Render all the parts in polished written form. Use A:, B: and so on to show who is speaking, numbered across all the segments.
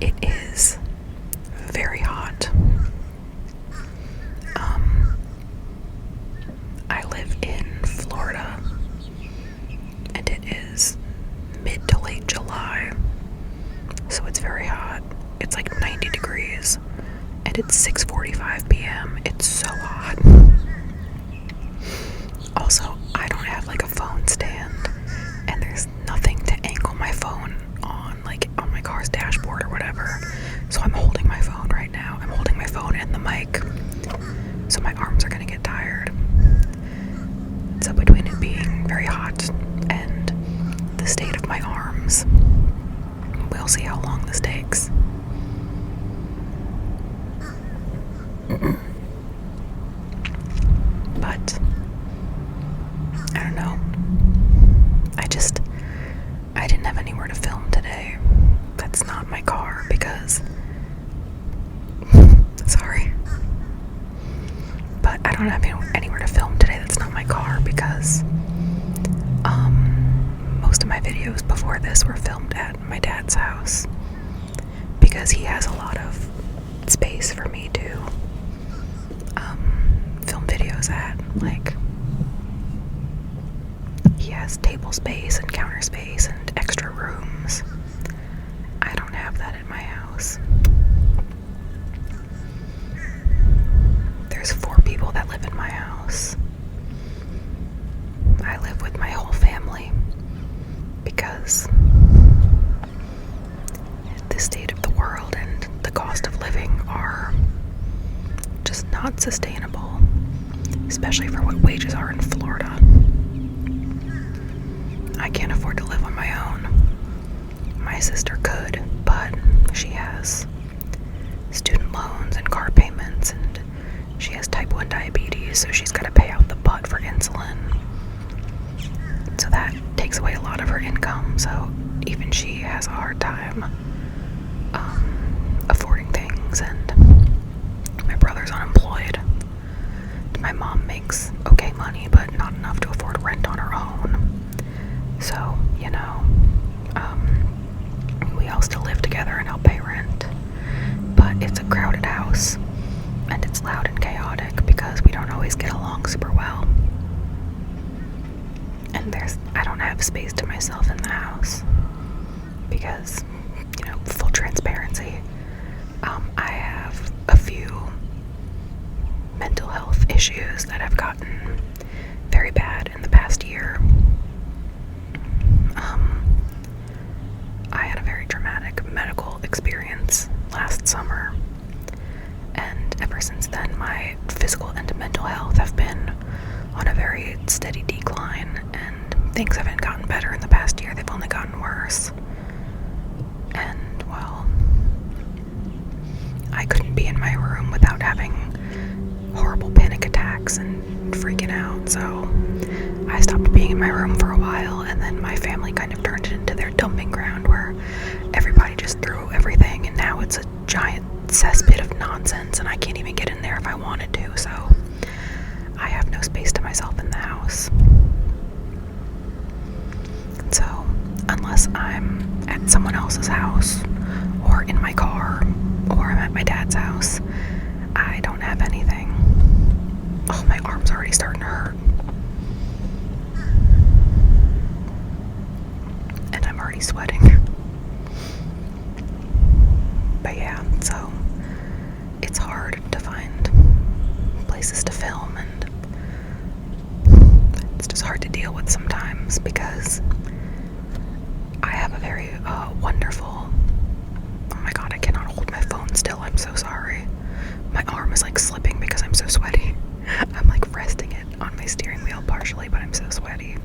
A: it is very hot. I live in Florida, and it is mid to late July, so it's very hot. It's like 90 degrees, and it's 6:45 p.m. It's so hot. Also, I don't have like a phone stand, and there's nothing to angle my phone on, like on my car's dashboard or whatever. So I'm holding my phone right now. I'm holding my phone and the mic, so my arms are gonna get tired. So between it being very hot and the state of my arms, we'll see how long this takes. But I don't know. I didn't have anywhere to film today. That's not my car because sorry. But I don't have anywhere to film today that's not my car because most of my videos before this were filmed at my dad's house because he has a lot of space for me to film videos at. Like, he has table space and counter space and extra rooms. I don't have that at my house. There's 4 people that live in my house. I live with my whole family because the state of the world and the cost of living are just not sustainable, especially for what wages are in Florida. I can't afford to live on my own. My sister could, but she has student loans and car payments, and she has type 1 diabetes, so she's got to pay out the butt for insulin. So that takes away a lot of her income, so even she has a hard time affording things, and my brother's unemployed. My mom makes okay money, but not enough to afford rent on her own. So, you know, we all still live together and help pay rent. But it's a crowded house, and it's loud and chaotic because we don't always get along super well. And I don't have space to myself in the house because, you know, full transparency, I have a few mental health issues that have gotten very bad in the past year. I had a very traumatic medical experience last summer, and ever since then my physical and mental health have been on a very steady decline, and things haven't gotten better in the past year. They've only gotten worse. And, well, I couldn't be in my room without having horrible panic attacks and freaking out, so I stopped being in my room for a while, and then my family kind of turned it into their dumping ground where everybody just threw everything, and now it's a giant cesspit of nonsense, and I can't even get in there if I wanted to, so I have no space to myself in the house. So, unless I'm at someone else's house, or in my car, or I'm at my dad's house, I don't have anything. Oh, my arm's already starting to hurt. And I'm already sweating. But yeah, so it's hard to find places to film, and it's just hard to deal with sometimes because I have a very wonderful, oh my god, I cannot hold my phone still, I'm so sorry. My arm is like slipping because I'm so sweaty. I'm like resting it on my steering wheel partially, but I'm so sweaty.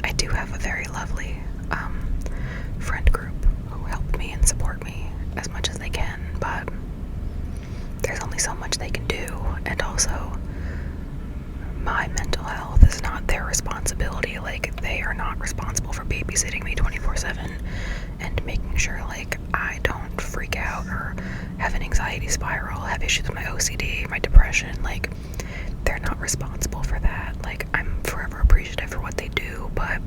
A: I do have a very lovely friend group who help me and support me as much as they can, but there's only so much they can do, and also my mental health is not their responsibility. Like, they are not responsible for babysitting me 24/7 and making sure like I don't freak out or have an anxiety spiral, have issues with my OCD, my depression. Like, they're not responsible for that. Like, I'm forever appreciative for what they do, but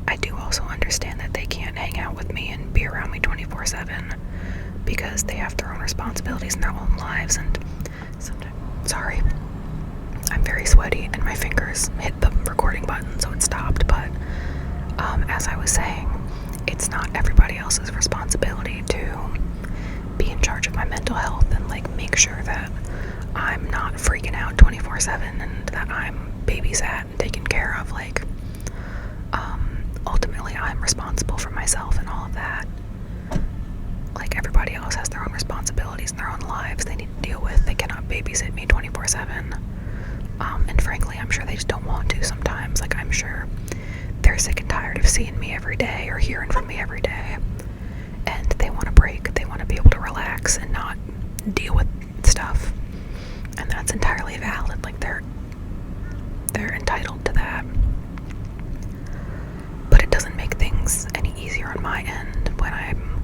A: I do also understand that they can't hang out out with me and be around me 24/7 because they have their own responsibilities in their own lives. And sometimes, sorry, I'm very sweaty and my fingers hit the recording button, so it stopped. But as I was saying, it's not everybody else's responsibility to be in charge of my mental health and like make sure that I'm not freaking out 24/7 and that I'm babysat and taken care of. Like, ultimately I'm responsible for myself and all of that. Like, everybody else has their own responsibilities and their own lives they need to deal with. They cannot babysit me 24/7. And frankly, I'm sure they just don't want to sometimes. Like, I'm sure they're sick and tired of seeing me every day or hearing from me every day. And they want a break. They want to be able to relax and not deal with stuff. And that's entirely valid. Like, they're entitled to that. But it doesn't make things any easier on my end when I'm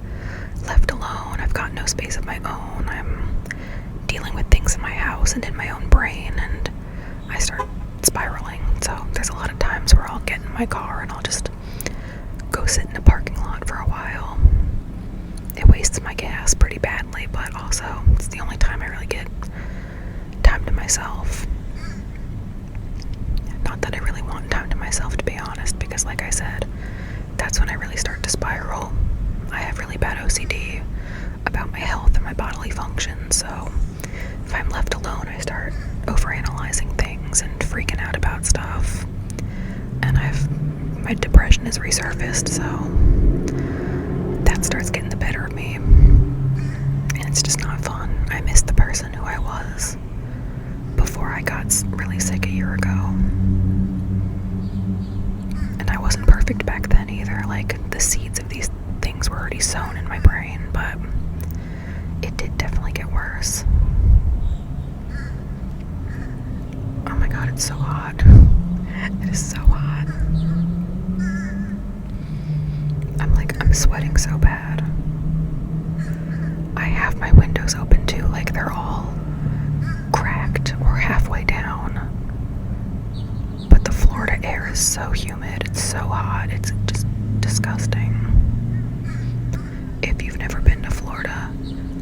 A: left alone. I've got no space of my own. I'm dealing with things in my house and in my own brain, and I start spiraling. So there's a lot of times where I'll get in my car and I'll just go sit in a parking lot for a while. It wastes my gas pretty badly, but also it's the only time I really get time to myself. Not that I really want time to myself, to be honest, because like I said, that's when I really start to spiral. I have really bad OCD about my health and my bodily function, so if I'm left alone, I start overanalyzing things and freaking out about stuff. And my depression has resurfaced, so that starts getting the better of me. And it's just not fun. I miss the person who I was before I got really sick a year ago. And I wasn't perfect back then either. Like, the seeds of these things were already sown in my brain, but it did definitely get worse. Oh my god, it's so hot. It is so hot. I'm sweating so bad. I have my windows open too, like they're all cracked or halfway down. But the Florida air is so humid, it's so hot, it's just disgusting. If you've never been to Florida,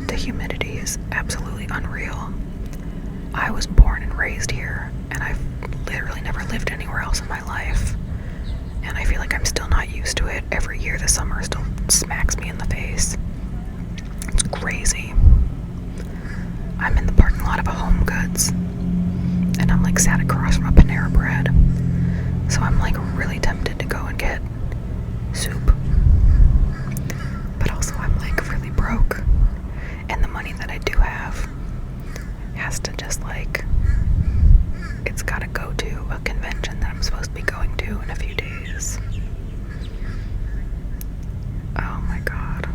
A: the humidity is absolutely unreal. I was born and raised here, and I've literally never lived anywhere else in my life. And I feel like I'm still not used to it. Every year the summer still smacks me in the face. It's crazy. I'm in the parking lot of a Home Goods, and I'm like sat across from a Panera Bread. So I'm like really tempted to go and get soup. But also I'm like really broke. And the money that I do have has to just like, it's gotta go to a convention that I'm supposed to be going to in a few days. Oh my god.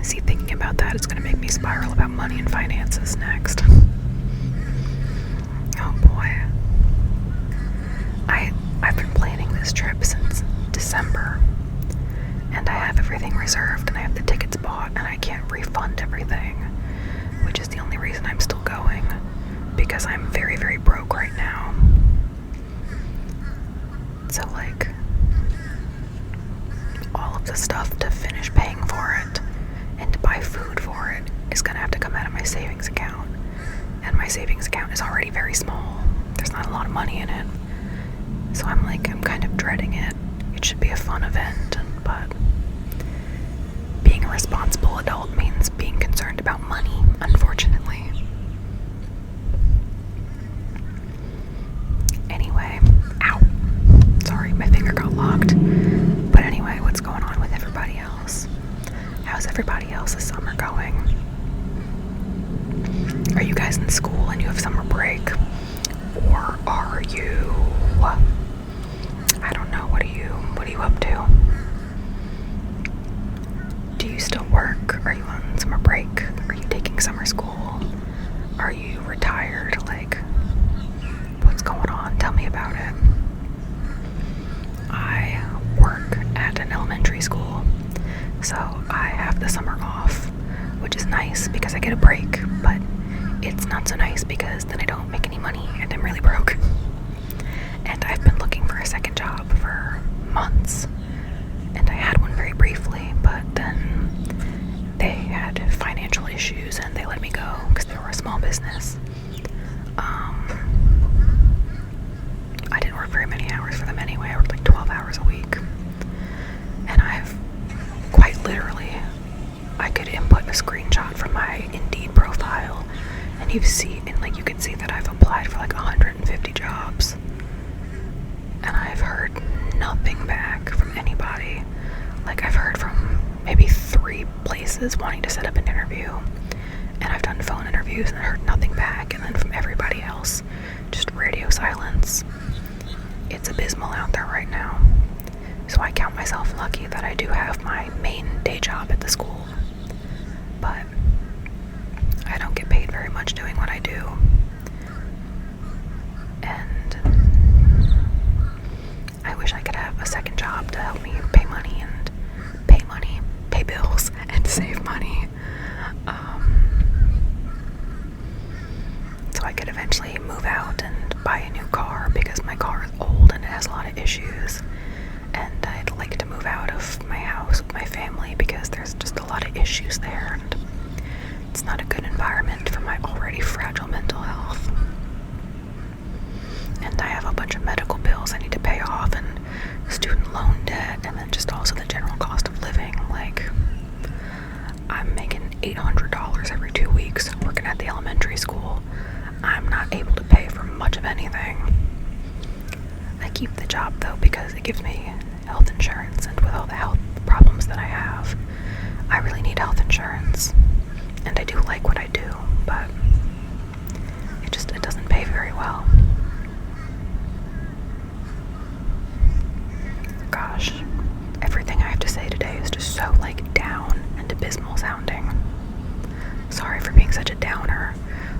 A: See, thinking about that is gonna make me spiral about money and finances next. Oh boy. I've been planning this trip since December, and I have everything reserved and I have the tickets bought, and I can't refund everything, which is the only reason I'm still going, because I'm very, very broke right now. So like, all of the stuff to finish paying for it and to buy food for it is gonna have to come out of my savings account, and my savings account is already very small. There's not a lot of money in it, so I'm kind of dreading it. It should be a fun event, but being a responsible adult means being concerned about money, unfortunately. Anyway, ow, sorry, my finger got locked. But anyway, what's going on with everybody else? How's everybody else's summer going? Are you guys in school and you have summer break? Or are you, I don't know, what are you up to? Do you still work? Are you on summer break? Are you taking summer school? Are you retired? Like, what's going on? Tell me about it. I work at an elementary school, so I have the summer off, which is nice because I get a break, but it's not so nice because then I don't make any money and I'm really broke. And I've been looking for a second job for months, and I had one very briefly issues and they let me go because they were a small business. I didn't work very many hours for them anyway. I worked like 12 hours a week. And I've quite literally, I could input a screenshot from my Indeed profile and you could see that I've applied for like 150 jobs. And I've heard nothing back from anybody. Like, I've heard from maybe 3 places wanting to set up an interview. And I've done phone interviews and I heard nothing back. And then from everybody else, just radio silence. It's abysmal out there right now. So I count myself lucky that I do have my main day job at the school. But I don't get paid very much doing what I do. And I wish I could have a second job to help me pay bills, and save money. So I could eventually move out and buy a new car because my car is old and it has a lot of issues. And I'd like to move out of my house with my family because there's just a lot of issues there and it's not a good environment for my already fragile mental health. And I have a bunch of medical bills I need to pay off and student loan debt and then just also the general cost of living. Like, I'm making $800 every 2 weeks working at the elementary school. I'm not able to pay for much of anything. I keep the job though because it gives me health insurance, and with all the health problems that I have, I really need health insurance. And I do like what I do, but it doesn't pay very well. Gosh, everything I have to say today is just so down and abysmal sounding. Sorry for being such a downer.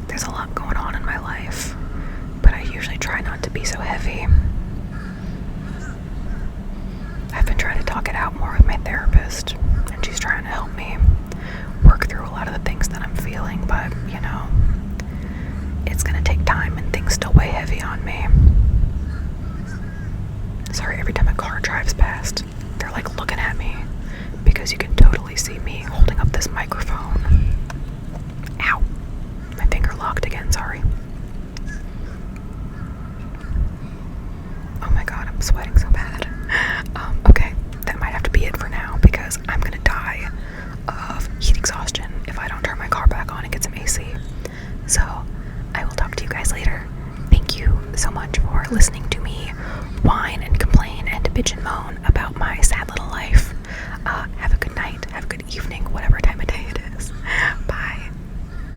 A: There's a lot going on in my life, but I usually try not to be so heavy. I've been trying to talk it out more with my therapist, and she's trying to help me work through a lot of the things that I'm feeling, but, it's gonna take time and things still weigh heavy on me. Sorry, every time a car drives past, they're looking at me because you can totally see me holding up this microphone. Ow! My finger locked again, sorry. Oh my god, I'm sweating so bad. Okay, that might have to be it for now because I'm gonna die of heat exhaustion if I don't turn my car back on and get some AC. So, I will talk to you guys later. Thank you so much for listening to me whine and complain and bitch and moan about my sad little life.